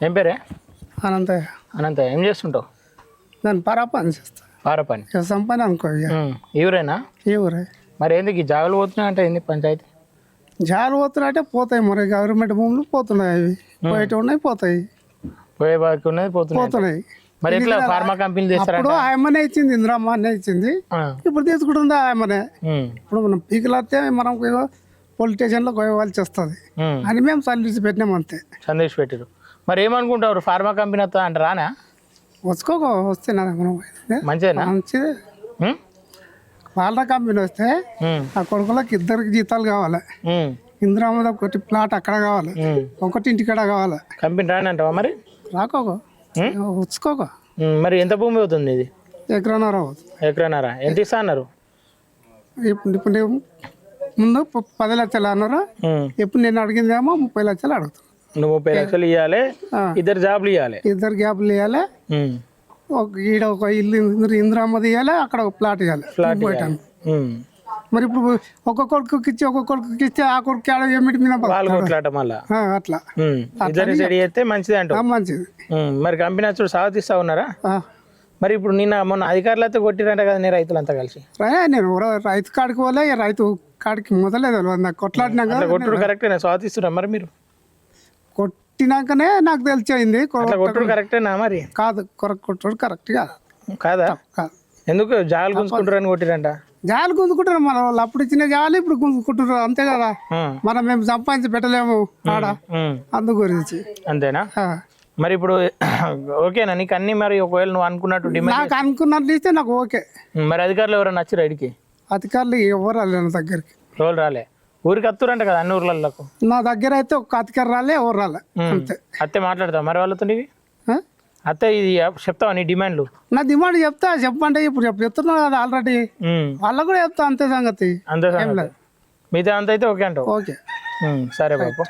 ఏం పేరే? అనంతయ్య. అనంతయ్య, ఏం చేస్తుంటావు? దాన్ని పని చేస్తా. పారపని వ్యవసాయం పని అనుకో. ఇక ఈ ఊరేనా? ఈ ఊరే. మరి ఎందుకు ఈ జాగులు పోతున్నాయి అంటే ఏంది పంచాయతీ? జాలు పోతున్నాయంటే పోతాయి, మరి గవర్నమెంట్ భూములు పోతున్నాయి, అవి పోయేటి ఉన్నాయి, పోతాయి, పోయే బాకి ఉన్నది పోతున్నాయి. మరి ఎట్లా ఫార్మా కంపెనీలు చేస్తారా? ఇప్పుడు ఆయమ్మనే ఇచ్చింది, ఇందిరమ్మ అనే ఇచ్చింది, ఇప్పుడు తీసుకుంటుంది ఆయమ్మనే. ఇప్పుడు మనం పీకులు వస్తే మనం పోలీస్ స్టేషన్లో పోవాల్సి వస్తుంది అని మేము సర్వీస్ పెట్టినాం, అంతే. సందేశ్ పెట్టారు. మరి ఏమనుకుంటారు? ఫార్మా కంపెనీ వస్తా అంటే రానా? వస్తే మంచిదేనా? మంచిదే. వాళ్ళ కంపెనీ వస్తే ఆ కొడుకులకు ఇద్దరికి జీతాలు కావాలి, ఇందిరామద ఒకటి ప్లాట్ అక్కడ కావాలి, ఒకటి ఇంటికాడ కావాలి. కంపెనీ రానంటావా? మరి వచ్చుకోక. మరి ఎంత భూమి అవుతుంది ఇది? ఎకరన్నర అవుతుంది. ఎకరన్నర ఎంత ఇస్తా అన్నారు? ఇప్పుడు ముందు 10 లక్షలు అన్నారు, ఇప్పుడు నేను అడిగిందేమో 30 లక్షలు అడుగుతాను. నువ్వు 30 లక్షలు ఇవ్వాలి, ఇద్దరు జాబ్లు ఇవ్వాలి, ఇద్దరు గ్యాప్లు ఇవ్వాలి, ఈడ ఒక ఇల్లు ఇందిరామది ఇవ్వాలి, అక్కడ ఒక ప్లాట్ ఇవ్వాలి. మరి ఇప్పుడు ఒక్క కొడుకుకి ఇచ్చి ఒక్క కొడుకుకి ఇస్తే ఆ కొడుకు ఆడ ఏమిటి మీద అట్లా చేస్తే మంచిది అంట. మంచిది. మరి కంపెనీ వచ్చి సాగతిస్తా ఉన్నారా? మరి ఇప్పుడు నిన్న మొన్న అధికారులతో కొట్టిరంట కదా నీ రైతులంతా కలిసి? నేను రైతు కాడికి పోలే, రైతు కాడికి మొదలేదు కొట్లాడినాక. కొట్టుడు కరెక్టేనా? స్వాతిస్తున్నా మరి మీరు? కొట్టినాకనే నాకు తెలిసింది. కొట్టుడు కరెక్టేనా? మరి కాదు, కొట్టుడు కరెక్ట్ కాదు. కాదా? ఎందుకు జాలు గుంజుకుంటారని కొట్టిరంట? జాలు గుంజుకుంటారు, మన వాళ్ళు అప్పుడు ఇచ్చిన జాలు ఇప్పుడు గుంజుకుంటారు, అంతే కదా. మనం మేము సంపాదించి పెట్టలేము ఆడ, అందు గురించి. అంతేనా? మరి ఇప్పుడు ఓకేనా నీకు అన్ని? మరి ఒకవేళ నువ్వు అనుకున్నట్టు డిమాండ్, నాకు అనుకున్నట్లు ఇస్తే నాకు ఓకే. మరి అధికారులు ఎవరైనా వచ్చి రైడ్కి? అధికారులు ఎవరు రాలే నా దగ్గరికి. రోజులు రాలే? ఊరికి వస్తురంట కదా అన్ని ఊర్లకు? నా దగ్గర అయితే ఒక్క అధికారి రాలే, ఎవరు రాలే, అంతే. అత్తే మాట్లాడతావు మరి వాళ్ళతో? అత్తే ఇది చెప్తావా నీ డిమాండ్లు? నా డిమాండ్ చెప్పంటే ఇప్పుడు చెప్తున్నా కదా ఆల్రెడీ, వాళ్ళకు కూడా చెప్తా, అంతే సంగతి. అంతే సంగతి. మిగతా అంత అయితే ఓకే అంటావు? ఓకే. సరే బాబు.